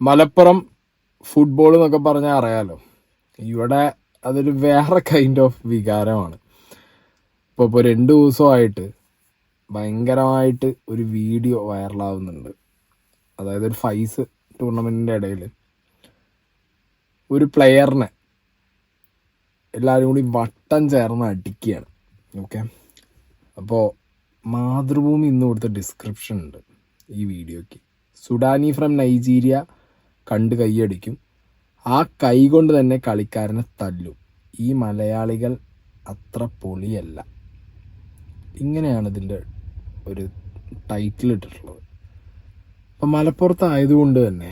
Malappuram football എന്നൊക്കെ പറഞ്ഞാൽ അറിയാലോ, ഇവിടെ അതൊരു വേറെ കൈൻഡ് ഓഫ് വികാരമാണ്. ഇപ്പോൾ 2 ദിവസമായിട്ട് ഭയങ്കരമായിട്ട് ഒരു വീഡിയോ വൈറലാവുന്നുണ്ട്. അതായത് ഒരു ഫൈസ് ടൂർണമെൻറ്റിൻ്റെ ഇടയിൽ ഒരു പ്ലെയറിനെ എല്ലാവരും കൂടി വട്ടം ചേർന്ന് അടിക്കുകയാണ്. ഓക്കെ, അപ്പോൾ മാതൃഭൂമി ഇന്ന് കൊടുത്ത ഡിസ്ക്രിപ്ഷൻ ഉണ്ട് ഈ വീഡിയോയ്ക്ക്. സുഡാനി ഫ്രം നൈജീരിയ കണ്ട് കൈയടിക്കും, ആ കൈ കൊണ്ട് തന്നെ കളിക്കാരനെ തല്ലും, ഈ മലയാളികൾ അത്ര പൊളിയല്ല. ഇങ്ങനെയാണ് ഇതിൻ്റെ ഒരു ടൈറ്റിൽ ഇട്ടിട്ടുള്ളത്. അപ്പം മലപ്പുറത്തായതുകൊണ്ട് തന്നെ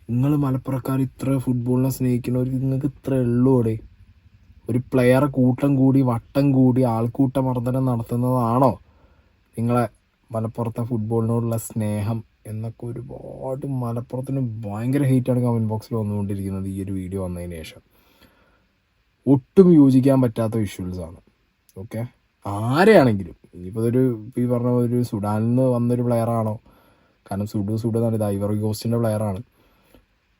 നിങ്ങൾ മലപ്പുറക്കാർ ഇത്ര ഫുട്ബോളിനെ സ്നേഹിക്കുന്നവർക്ക് നിങ്ങൾക്ക് ഇത്ര ഉള്ളൂടെ? ഒരു പ്ലെയറെ കൂട്ടം കൂടി വട്ടം കൂടി ആൾക്കൂട്ട മർദ്ദനം നടത്തുന്നതാണോ നിങ്ങളെ മലപ്പുറത്തെ ഫുട്ബോളിനോടുള്ള സ്നേഹം എന്നൊക്കെ ഒരുപാട് മലപ്പുറത്തിന് ഭയങ്കര ഹെയ്റ്റാണ് കമൻറ്റ് ബോക്സിൽ വന്നുകൊണ്ടിരിക്കുന്നത് ഈ ഒരു വീഡിയോ വന്നതിന് ശേഷം. ഒട്ടും യോജിക്കാൻ പറ്റാത്ത വിഷ്വൽസാണ്. ഓക്കെ, ആരെയാണെങ്കിലും ഇനിയിപ്പോൾ ഈ പറഞ്ഞ ഒരു സുഡാനിൽ നിന്ന് വന്നൊരു പ്ലെയറാണോ, കാരണം സുഡു എന്നാണ്, ഇത് ഐവറി കോസ്റ്റിൻ്റെ പ്ലെയറാണ്,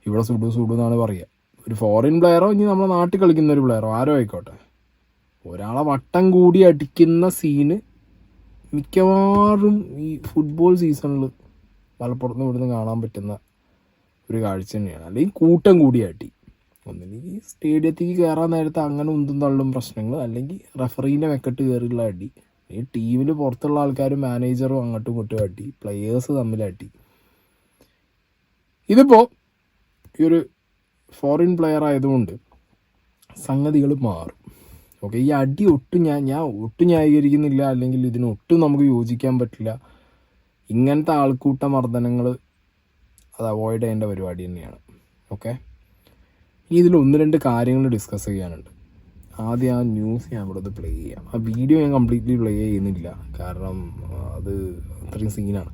ഇവിടെ സുഡു എന്നാണ് പറയുക. ഒരു ഫോറിൻ പ്ലെയറോ ഇനി നമ്മുടെ നാട്ടിൽ കളിക്കുന്ന ഒരു പ്ലെയറോ ആരോ ആയിക്കോട്ടെ, ഒരാളെ വട്ടം കൂടി അടിക്കുന്ന സീന് മിക്കവാറും ഈ ഫുട്ബോൾ സീസണിൽ മലപ്പുറത്ത് ഇവിടുന്ന് കാണാൻ പറ്റുന്ന ഒരു കാഴ്ച തന്നെയാണ്. അല്ലെങ്കിൽ കൂട്ടം കൂടി അടി, ഒന്നില്ലെങ്കിൽ സ്റ്റേഡിയത്തേക്ക് കയറാൻ നേരത്തെ അങ്ങനെ ഉന്തും തള്ളും പ്രശ്നങ്ങൾ, അല്ലെങ്കിൽ റഫറീൻ്റെ മെക്കെട്ട് കയറിയുള്ള അടി, ഈ ടീമിൽ പുറത്തുള്ള ആൾക്കാരും മാനേജറും അങ്ങോട്ടും ഇങ്ങോട്ടും അടി, പ്ലെയേഴ്സ് തമ്മിൽ അടി. ഇതിപ്പോൾ ഈ ഒരു ഫോറിൻ പ്ലെയർ ആയതുകൊണ്ട് സംഗതികൾ മാറും. ഓക്കെ, ഈ അടി ഒട്ടും ഞാൻ ഒട്ടും ന്യായീകരിക്കുന്നില്ല, അല്ലെങ്കിൽ ഇതിനൊട്ടും നമുക്ക് യോജിക്കാൻ പറ്റില്ല. ഇങ്ങനത്തെ ആൾക്കൂട്ട മർദ്ദനങ്ങൾ അത് അവോയ്ഡ് ചെയ്യേണ്ട പരിപാടി തന്നെയാണ്. ഓക്കെ, ഇനി ഇതിൽ 1-2 കാര്യങ്ങൾ ഡിസ്കസ് ചെയ്യാനുണ്ട്. ആദ്യം ആ ന്യൂസ് ഞാൻ ഇവിടെ പ്ലേ ചെയ്യാം. ആ വീഡിയോ ഞാൻ കംപ്ലീറ്റ്ലി പ്ലേ ചെയ്യുന്നില്ല, കാരണം അത് അത്രയും സീനാണ്.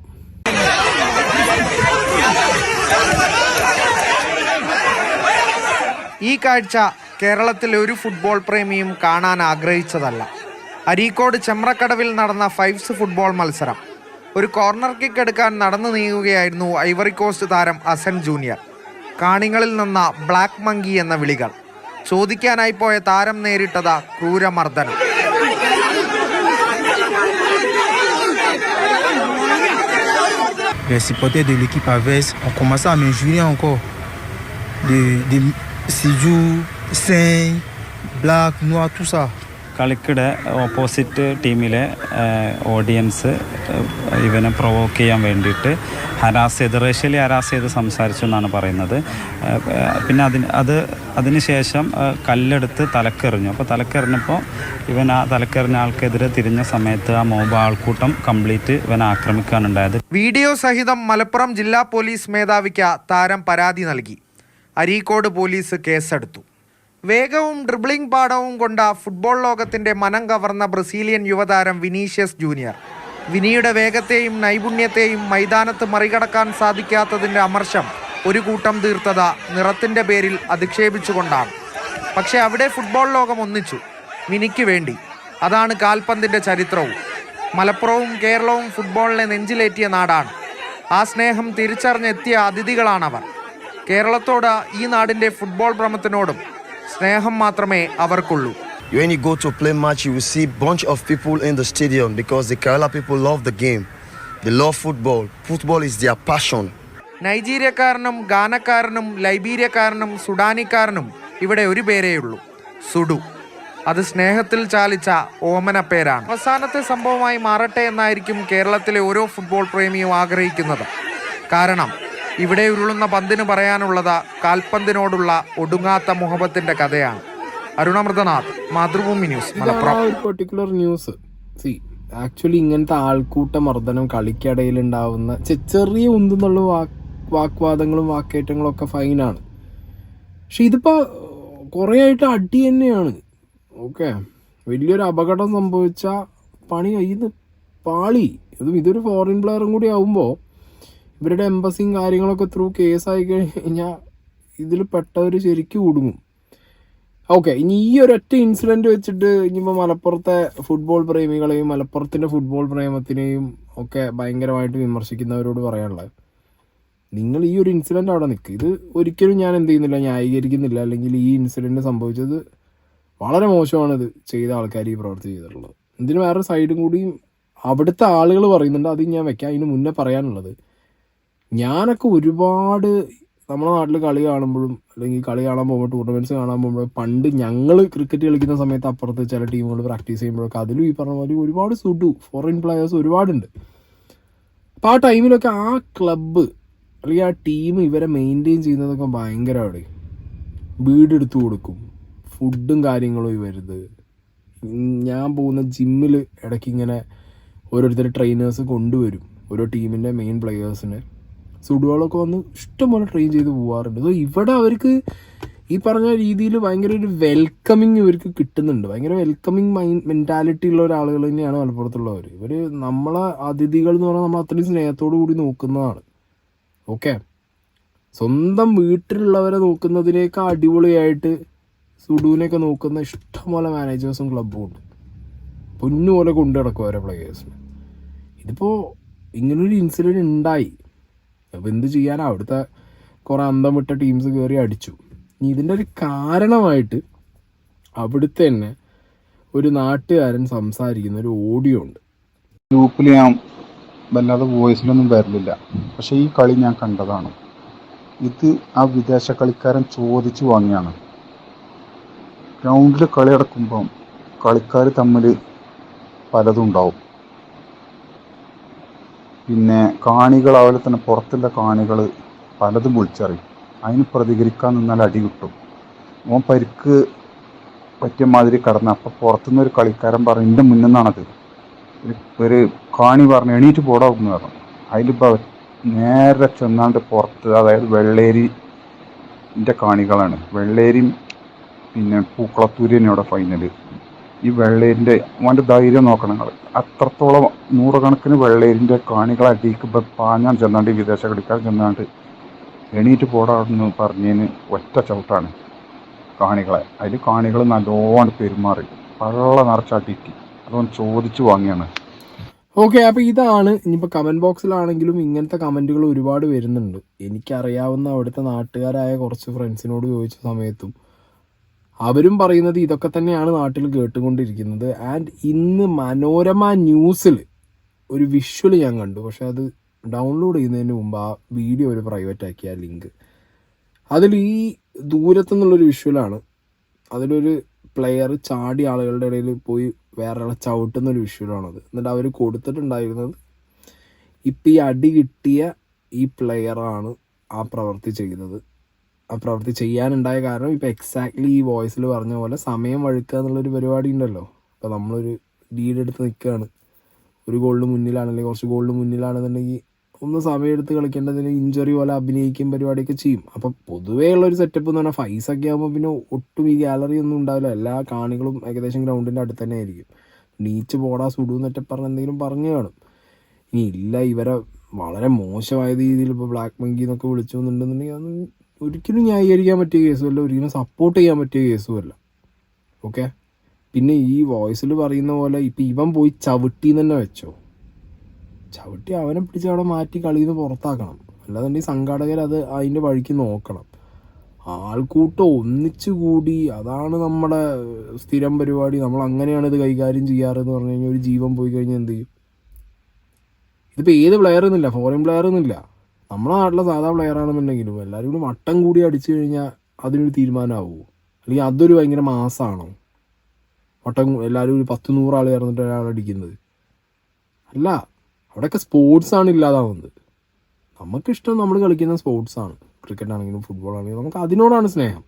ഈ കാഴ്ച കേരളത്തിലെ ഒരു ഫുട്ബോൾ പ്രേമിയും കാണാൻ ആഗ്രഹിച്ചതല്ല. അരീക്കോട് ചെമ്രക്കടവിൽ നടന്ന ഫൈവ്സ് ഫുട്ബോൾ മത്സരം. ഒരു കോർണർ കിക്ക് എടുക്കാൻ നടന്നു നീങ്ങുകയായിരുന്നു ഐവറി കോസ്റ്റ് താരം അസൻ ജൂനിയർ. കാണികളിൽ നിന്ന ബ്ലാക്ക് മങ്കി എന്ന വിളികൾ. ചോദിക്കാനായി പോയ താരം നേരിട്ടത് ക്രൂരമർദ്ദനം. Les supporters de l'équipe Aves ont commencé à m'injurier encore. De Sijou, Saint, Black, Noir, tout ça. കളിക്കിടെ ഓപ്പോസിറ്റ് ടീമിലെ ഓഡിയൻസ് ഇവനെ പ്രൊവോക്ക് ചെയ്യാൻ വേണ്ടിയിട്ട് റേഷ്യലി ഹരാസ് ചെയ്ത് സംസാരിച്ചു എന്നാണ് പറയുന്നത്. പിന്നെ അതിനുശേഷം കല്ലെടുത്ത് തലക്കെറിഞ്ഞു. അപ്പോൾ തലക്കെറിഞ്ഞപ്പോൾ ഇവൻ ആ തലക്കെറിഞ്ഞ ആൾക്കെതിരെ തിരിഞ്ഞ സമയത്ത് ആ മോബ് ആൾക്കൂട്ടം കംപ്ലീറ്റ് ഇവനെ ആക്രമിക്കാനുണ്ടായത്. വീഡിയോ സഹിതം മലപ്പുറം ജില്ലാ പോലീസ് മേധാവിക്ക് താരം പരാതി നൽകി. അരീക്കോട് പോലീസ് കേസെടുത്തു. വേഗവും ഡ്രിബ്ലിംഗ് പാടവും കൊണ്ട ഫുട്ബോൾ ലോകത്തിൻ്റെ മനം കവർന്ന ബ്രസീലിയൻ യുവതാരം വിനീഷ്യസ് ജൂനിയർ. വിനിയുടെ വേഗത്തെയും നൈപുണ്യത്തെയും മൈതാനത്ത് മറികടക്കാൻ സാധിക്കാത്തതിൻ്റെ അമർഷം ഒരു കൂട്ടം തീർത്തത് നിറത്തിൻ്റെ പേരിൽ അധിക്ഷേപിച്ചുകൊണ്ടാണ്. പക്ഷേ അവിടെ ഫുട്ബോൾ ലോകം ഒന്നിച്ചു, വിനിക്ക് വേണ്ടി. അതാണ് കാൽപന്തിൻ്റെ ചരിത്രവും. മലപ്പുറവും കേരളവും ഫുട്ബോളിനെ നെഞ്ചിലേറ്റിയ നാടാണ്. ആ സ്നേഹം തിരിച്ചറിഞ്ഞെത്തിയ അതിഥികളാണവർ. കേരളത്തോട് ഈ നാടിൻ്റെ ഫുട്ബോൾ ഭ്രമത്തിനോടും സ്നേഹം മാത്രമേ അവർക്കുള്ളൂ. When you go to play match, you will see bunch of people in the stadium because the Kerala people love the game. They love football. Football is their passion. നൈജീരിയക്കാരനും ഗാനക്കാരനും ലൈബീരിയക്കാരനും സുഡാനിക്കാരനും ഇവിടെ ഒരു പേരേയുള്ളൂ, സുഡു. അത് സ്നേഹത്തിൽ ചാലിച്ച ഓമന പേരാണ്. അവസാനത്തെ സംഭവമായി മാറട്ടെ എന്നായിരിക്കും കേരളത്തിലെ ഓരോ ഫുട്ബോൾ പ്രേമിയും ആഗ്രഹിക്കുന്നത്. കാരണം ഇവിടെ ഉരുളുന്ന പന്തിന് പറയാനുള്ളത് കാൽപന്തിനോടുള്ള ഒടുങ്ങാത്ത മുഹബത്തിന്റെ കഥയാണ്. അരുണമൃതനാഥ്, മാതൃഭൂമി ന്യൂസ്, മലപ്പുറം. ഒരു പെർട്ടിക്കുലർ ന്യൂസ് ആക്ച്വലി ഇങ്ങനത്തെ ആൾക്കൂട്ട മർദ്ദനം കളിക്കിടയിൽ ഉണ്ടാവുന്ന ചെറിയ ഉന്തുന്നുള്ള വാക്വാദങ്ങളും വാക്കേറ്റങ്ങളും ഒക്കെ ഫൈനാണ്. പക്ഷെ ഇതിപ്പോൾ കുറേ ആയിട്ട് അടി തന്നെയാണ്. ഓക്കെ, വലിയൊരു അപകടം സംഭവിച്ച പണി കയ്യിൽ നിന്ന് പാളി. ഇതൊരു ഫോറിൻ പ്ലെയറും കൂടി ആവുമ്പോൾ ഇവരുടെ എംബസിയും കാര്യങ്ങളൊക്കെ ത്രൂ കേസായി കഴിഞ്ഞാൽ ഇതിൽ പെട്ടവർ ശരിക്കും കുടുങ്ങും. ഓക്കെ, ഇനി ഈ ഒരൊറ്റ ഇൻസിഡൻറ്റ് വെച്ചിട്ട് ഇനിയിപ്പോൾ മലപ്പുറത്തെ ഫുട്ബോൾ പ്രേമികളെയും മലപ്പുറത്തിൻ്റെ ഫുട്ബോൾ പ്രേമത്തിനെയും ഒക്കെ ഭയങ്കരമായിട്ട് വിമർശിക്കുന്നവരോട് പറയാനുള്ളത്, നിങ്ങൾ ഈ ഒരു ഇൻസിഡൻറ്റ് അവിടെ നിൽക്കുക. ഇത് ഒരിക്കലും ഞാൻ എന്ത് ചെയ്യുന്നില്ല, ന്യായീകരിക്കുന്നില്ല. അല്ലെങ്കിൽ ഈ ഇൻസിഡൻറ്റ് സംഭവിച്ചത് വളരെ മോശമാണ് ഇത് ചെയ്ത ആൾക്കാർ ഈ പ്രവൃത്തി ചെയ്തിട്ടുള്ളത്. ഇതിന് വേറൊരു സൈഡും കൂടിയും അവിടുത്തെ ആളുകൾ പറയുന്നുണ്ട്, അത് ഞാൻ വെക്കാം. അതിന് മുന്നേ പറയാനുള്ളത്, ഞാനൊക്കെ ഒരുപാട് നമ്മുടെ നാട്ടിൽ കളി കാണുമ്പോഴും അല്ലെങ്കിൽ കളി കാണാൻ പോകുമ്പോൾ ടൂർണമെൻറ്റ്സ് കാണാൻ പോകുമ്പോൾ പണ്ട് ഞങ്ങൾ ക്രിക്കറ്റ് കളിക്കുന്ന സമയത്ത് അപ്പുറത്ത് ചില ടീമുകൾ പ്രാക്ടീസ് ചെയ്യുമ്പോഴൊക്കെ അതിലും ഈ പറഞ്ഞ പോലെ ഒരുപാട് ഫോറിൻ പ്ലെയേഴ്സ് ഒരുപാടുണ്ട്. അപ്പോൾ ആ ടൈമിലൊക്കെ ആ ക്ലബ്ബ് അല്ലെങ്കിൽ ആ ടീം ഇവരെ മെയിൻറ്റെയിൻ ചെയ്യുന്നതൊക്കെ ഭയങ്കരമാണ്. വീടെടുത്ത് കൊടുക്കും, ഫുഡും കാര്യങ്ങളും ഇവരുത്. ഞാൻ പോകുന്ന ജിമ്മിൽ ഇടയ്ക്ക് ഇങ്ങനെ ഓരോരുത്തർ ട്രെയിനേഴ്സ് കൊണ്ടുവരും ഓരോ ടീമിൻ്റെ മെയിൻ പ്ലെയേഴ്സിനെ. സുഡുകളൊക്കെ വന്ന് ഇഷ്ടംപോലെ ട്രെയിൻ ചെയ്ത് പോകാറുണ്ട്. സോ ഇവിടെ അവർക്ക് ഈ പറഞ്ഞ രീതിയിൽ ഭയങ്കര ഒരു വെൽക്കമിങ് ഇവർക്ക് കിട്ടുന്നുണ്ട്. ഭയങ്കര വെൽക്കമിങ് മെൻറ്റാലിറ്റി ഉള്ള ഒരാളുകൾ തന്നെയാണ് മലപ്പുറത്തുള്ളവർ. ഇവർ നമ്മളെ അതിഥികൾ എന്ന് പറഞ്ഞാൽ നമ്മൾ അത്രയും സ്നേഹത്തോടു കൂടി നോക്കുന്നതാണ്. ഓക്കെ, സ്വന്തം വീട്ടിലുള്ളവരെ നോക്കുന്നതിനേക്കാൾ അടിപൊളിയായിട്ട് സുഡുവിനെയൊക്കെ നോക്കുന്ന ഇഷ്ടംപോലെ മാനേജേഴ്സും ക്ലബ്ബും ഉണ്ട്. പൊന്നുപോലെ കൊണ്ടു നടക്കും അവരെ പ്ലെയേഴ്സിന്. ഇതിപ്പോൾ ഇങ്ങനൊരു ഇൻസിഡൻറ്റ് ഉണ്ടായി, അപ്പോൾ എന്ത് ചെയ്യാനാണ്? അവിടുത്തെ കുറേ അന്തം വിട്ട ടീംസ് കയറി അടിച്ചു. ഇനി ഇതിൻ്റെ ഒരു കാരണമായിട്ട് അവിടുത്തെ തന്നെ ഒരു നാട്ടുകാരൻ സംസാരിക്കുന്ന ഒരു ഓഡിയോ ഉണ്ട്. ഗ്രൂപ്പിൽ ഞാൻ വല്ലാതെ വോയിസിലൊന്നും വരലില്ല, പക്ഷേ ഈ കളി ഞാൻ കണ്ടതാണ്. ഇത് ആ വിദേശ കളിക്കാരൻ ചോദിച്ചു വാങ്ങിയാണ്. ഗ്രൗണ്ടിൽ കളി നടക്കുമ്പം കളിക്കാർ തമ്മിൽ പലതും ഉണ്ടാവും. പിന്നെ കാണികൾ അതുപോലെ തന്നെ പുറത്തുള്ള കാണികൾ പലതും വിളിച്ചറിയും. അതിന് പ്രതികരിക്കാൻ നിന്നാൽ അടി കിട്ടും. ഓൻ പരിക്ക് പറ്റിയ മാതിരി കിടന്ന് അപ്പം പുറത്തുനിന്ന് ഒരു കളിക്കാരൻ പറഞ്ഞു, എൻ്റെ മുന്നിൽ നിന്നാണത് ഒരു കാണി പറഞ്ഞു എണീറ്റ് പോടാവുന്ന പറഞ്ഞു. അതിലിപ്പോൾ നേരെ ചെന്നാണ്ട് പുറത്ത്, അതായത് വെള്ളേരിൻ്റെ കാണികളാണ്. വെള്ളേരിയും പിന്നെ പൂക്കളത്തൂര് തന്നെയാണ് ഫൈനൽ. ഈ വെള്ളേരിൻ്റെ അവൻ്റെ ധൈര്യം നോക്കണം നിങ്ങൾ. അത്രത്തോളം നൂറുകണക്കിന് വെള്ളേരിൻ്റെ കാണികളെ അടിക്ക് പാഞ്ഞാൻ ചെന്നാണ്ട് ഈ വിദേശ കളിക്കാരൻ ചെന്നാണ്ട് എണീറ്റ് പോടാന്ന് പറഞ്ഞതിന് ഒറ്റ ചവിട്ടാണ് കാണികളെ. അതിൽ കാണികൾ നല്ലോണം പെരുമാറി പള്ള നിറച്ചടിറ്റി. അതുകൊണ്ട് ചോദിച്ചു വാങ്ങിയാണ്. ഓക്കെ, അപ്പോൾ ഇതാണ്. ഇനിയിപ്പോൾ കമൻറ്റ് ബോക്സിലാണെങ്കിലും ഇങ്ങനത്തെ കമൻറ്റുകൾ ഒരുപാട് വരുന്നുണ്ട്. എനിക്കറിയാവുന്ന അവിടുത്തെ നാട്ടുകാരായ കുറച്ച് ഫ്രണ്ട്സിനോട് ചോദിച്ച സമയത്തും അവരും പറയുന്നത് ഇതൊക്കെ തന്നെയാണ് നാട്ടിൽ കേട്ടുകൊണ്ടിരിക്കുന്നത്. ആൻഡ് ഇന്ന് മനോരമ ന്യൂസിൽ ഒരു വിഷ്വൽ ഞാൻ കണ്ടു, പക്ഷെ അത് ഡൗൺലോഡ് ചെയ്യുന്നതിന് മുമ്പ് ആ വീഡിയോ ഒരു പ്രൈവറ്റ് ആക്കിയ ലിങ്ക്, അതിൽ ഈ ദൂരത്തുനിന്നുള്ളൊരു വിഷ്വലാണ്. അതിലൊരു പ്ലെയർ ചാടി ആളുകളുടെ ഇടയിൽ പോയി വേറെ ചവിട്ടുന്നൊരു വിഷ്വലാണത്. എന്നിട്ട് അവർ കൊടുത്തിട്ടുണ്ടായിരുന്നത് ഇപ്പം ഈ അടി കിട്ടിയ ഈ പ്ലെയറാണ് ആ പ്രവൃത്തി ചെയ്തത്. ആ പ്രവൃത്തി ചെയ്യാനുണ്ടായ കാരണം ഇപ്പം എക്സാക്ട്ലി ഈ വോയിസിൽ പറഞ്ഞ പോലെ സമയം വഴുക്കുക എന്നുള്ളൊരു പരിപാടി ഉണ്ടല്ലോ. അപ്പോൾ നമ്മളൊരു ലീഡെടുത്ത് നിൽക്കുകയാണ്, ഒരു ഗോളിന് മുന്നിലാണ് അല്ലെങ്കിൽ കുറച്ച് ഗോളിന് മുന്നിലാണെന്നുണ്ടെങ്കിൽ ഒന്ന് സമയമെടുത്ത് കളിക്കേണ്ടതിന് ഇഞ്ചറി പോലെ അഭിനയിക്കും പരിപാടിയൊക്കെ ചെയ്യും. അപ്പോൾ പൊതുവേ ഉള്ളൊരു സെറ്റപ്പ് എന്ന് പറഞ്ഞാൽ ഫൈസൊക്കെ ആകുമ്പോൾ പിന്നെ ഒട്ടും ഈ ഗാലറി ഒന്നും ഉണ്ടാവില്ല. എല്ലാ കാണികളും ഏകദേശം ഗ്രൗണ്ടിൻ്റെ അടുത്ത് തന്നെ ആയിരിക്കും. നീച്ച് പോടാ സുഡു എന്നൊക്കെ പറഞ്ഞ് എന്തെങ്കിലും പറഞ്ഞു കാണും. ഇനി ഇല്ല ഇവരെ വളരെ മോശമായ രീതിയിൽ ഇപ്പോൾ ബ്ലാക്ക് മങ്കി എന്നൊക്കെ വിളിച്ചു എന്നുണ്ടെന്നുണ്ടെങ്കിൽ അതൊന്നും ഒരിക്കലും ന്യായീകരിക്കാൻ പറ്റിയ കേസുമല്ല, ഒരിക്കലും സപ്പോർട്ട് ചെയ്യാൻ പറ്റിയ കേസുമല്ല. ഓക്കെ, പിന്നെ ഈ വോയിസിൽ പറയുന്ന പോലെ ഇപ്പം ഇവൻ പോയി ചവിട്ടിന്ന് തന്നെ വെച്ചോ, ചവിട്ടി അവനെ പിടിച്ച് അവിടെ മാറ്റി കളിയിൽ നിന്ന് പുറത്താക്കണം. അല്ലാതെ സംഘാടകർ അത് അതിൻ്റെ വഴിക്ക് നോക്കണം. ആൾക്കൂട്ടം ഒന്നിച്ചു കൂടി, അതാണ് നമ്മുടെ സ്ഥിരം പരിപാടി. നമ്മൾ അങ്ങനെയാണ് ഇത് കൈകാര്യം ചെയ്യാറെന്ന് പറഞ്ഞു കഴിഞ്ഞാൽ ഒരു ജീവൻ പോയി കഴിഞ്ഞാൽ എന്ത് ചെയ്യും? ഇതിപ്പോൾ ഏത് പ്ലെയർ എന്നില്ല, ഫോറിൻ പ്ലെയർ എന്നില്ല, നമ്മുടെ നാട്ടിലെ സാധാ പ്ലെയർ ആണെന്നുണ്ടെങ്കിലും എല്ലാവരും കൂടി വട്ടം കൂടി അടിച്ചു കഴിഞ്ഞാൽ അതിനൊരു തീരുമാനമാവുമോ? അല്ലെങ്കിൽ അതൊരു ഭയങ്കര മാസമാണോ? വട്ടം എല്ലാവരും ഒരു 10-100 ആൾ ചേർന്നിട്ട് ഒരാൾ അടിക്കുന്നത് അല്ല. അവിടെയൊക്കെ സ്പോർട്സാണ് ഇല്ലാതാവുന്നത്. നമുക്കിഷ്ടം നമ്മൾ കളിക്കുന്ന സ്പോർട്സാണ്. ക്രിക്കറ്റ് ആണെങ്കിലും ഫുട്ബോൾ ആണെങ്കിലും നമുക്ക് അതിനോടാണ് സ്നേഹം.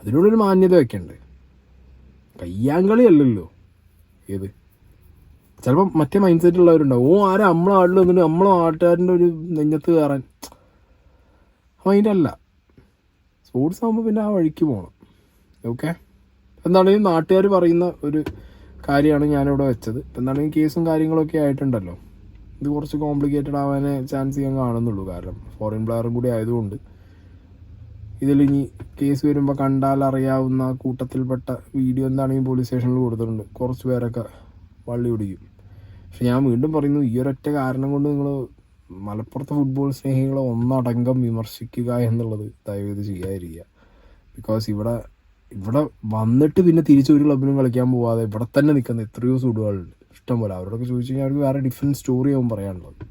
അതിനോടൊരു മാന്യത വെക്കണ്ടേ? കയ്യാങ്കളി അല്ലല്ലോ ഏത്. ചിലപ്പോൾ മറ്റേ മൈൻഡ് സെറ്റ് ഉള്ളവരുണ്ടാവും, ആരാ നമ്മളെ നാട്ടിൽ വന്നിട്ട് നമ്മളെ നാട്ടുകാരൻ്റെ ഒരു നെഞ്ഞത്ത് കയറാൻ. മൈൻഡ് അല്ല. സ്പോർട്സ് ആകുമ്പോൾ പിന്നെ ആ വഴിക്ക് പോകണം. ഓക്കെ, എന്താണെങ്കിലും നാട്ടുകാർ പറയുന്ന ഒരു കാര്യമാണ് ഞാനിവിടെ വെച്ചത്. എന്താണെങ്കിലും കേസും കാര്യങ്ങളൊക്കെ ആയിട്ടുണ്ടല്ലോ, ഇത് കുറച്ച് കോംപ്ലിക്കേറ്റഡ് ആവാനേ ചാൻസ് ഞാൻ കാണുന്നുള്ളൂ. കാരണം ഫോറിൻ പ്ലെയറും കൂടി ആയതുകൊണ്ട് ഇതിലിനി കേസ് വരുമ്പോൾ കണ്ടാൽ അറിയാവുന്ന കൂട്ടത്തിൽപ്പെട്ട വീഡിയോ എന്താണെങ്കിലും പോലീസ് സ്റ്റേഷനിൽ കൊടുത്തിട്ടുണ്ട്. കുറച്ച് പേരൊക്കെ വള്ളി പിടിക്കും. പക്ഷെ ഞാൻ വീണ്ടും പറയുന്നു, ഈ ഒരൊറ്റ കാരണം കൊണ്ട് നിങ്ങൾ മലപ്പുറത്തെ ഫുട്ബോൾ സ്നേഹികളെ ഒന്നടങ്കം വിമർശിക്കുക എന്നുള്ളത് ദയവേത് ചെയ്യാതിരിക്കുക. ബിക്കോസ് ഇവിടെ വന്നിട്ട് പിന്നെ തിരിച്ചൊരു ക്ലബിനും കളിക്കാൻ പോവാതെ ഇവിടെ തന്നെ നിൽക്കുന്ന എത്രയോ സുഡുകളുണ്ട് ഇഷ്ടം പോലെ. അവരോടൊക്കെ ചോദിച്ചു കഴിഞ്ഞാൽ അവർക്ക് വേറെ ഡിഫറെൻറ്റ് സ്റ്റോറി ആവും പറയാനുള്ളത്.